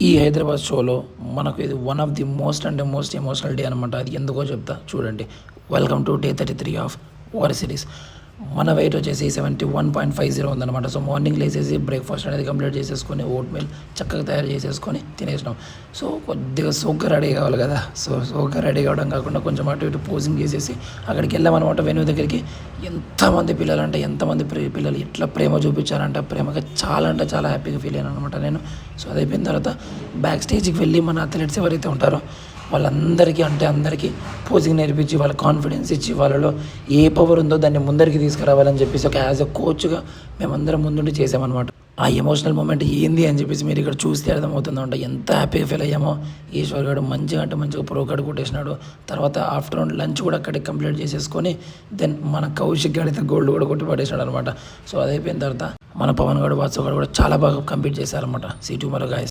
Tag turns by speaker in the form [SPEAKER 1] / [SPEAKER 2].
[SPEAKER 1] ఈ హైదరాబాద్ షోలో మనకు ఇది వన్ ఆఫ్ ది మోస్ట్ అంటే మోస్ట్ ఎమోషనల్ డే అనమాట. అది ఎందుకో చెప్తా చూడండి. Welcome to day 33 of war series. మన వెయిట్ వచ్చేసి 71.50 ఉందన్నమాట. సో మార్నింగ్ లేచేసి బ్రేక్ఫాస్ట్ అనేది కంప్లీట్ చేసేసుకొని ఓట్ మీల్ చక్కగా తయారు చేసేసుకొని తినేసినాం. సో కొద్దిగా సోగ్గా రెడీ కావాలి కదా. సో సోగ్గా రెడీ కావడం కాకుండా కొంచెం అటు ఇటు పోజింగ్ చేసేసి అక్కడికి వెళ్ళామన్నమాట. వెన్యూ దగ్గరికి ఎంతమంది పిల్లలు అంటే ఎంతమంది పిల్లలు ఎట్లా ప్రేమ చూపించారంటే ప్రేమగా చాలా అంటే చాలా హ్యాపీగా ఫీల్ అయ్యాను అనమాట నేను. సో అది అయిపోయిన తర్వాత బ్యాక్ స్టేజ్కి వెళ్ళి మన అథ్లెట్స్ ఎవరైతే ఉంటారో వాళ్ళందరికీ అంటే అందరికీ పోజింగ్ నేర్పించి వాళ్ళ కాన్ఫిడెన్స్ ఇచ్చి వాళ్ళలో ఏ పవర్ ఉందో దాన్ని ముందరికి తీసుకురావాలని చెప్పేసి ఒక యాజ్ అ కోచ్గా మేమందరం ముందుండి చేసామన్నమాట. ఆ ఎమోషనల్ మూమెంట్ ఏంది అని చెప్పేసి మీరు ఇక్కడ చూస్తే అర్థమవుతుందంట. ఎంత హ్యాపీగా ఫీల్ అయ్యామో. ఈశ్వర్ గారు మంచిగా అంటే మంచిగా ప్రో కార్డు కొట్టేసినాడు. తర్వాత ఆఫ్టర్నూన్ లంచ్ కూడా అక్కడికి కంప్లీట్ చేసేసుకొని దెన్ మన కౌశిక్ గారు అయితే గోల్డ్ కూడా కొట్టి పడేసినాడు అనమాట. సో అది అయిపోయిన తర్వాత మన పవన్ గారు వాత్సవ్ గారు కూడా చాలా బాగా కంప్లీట్ చేశారనమాట. సీ2 మరో గాయస్.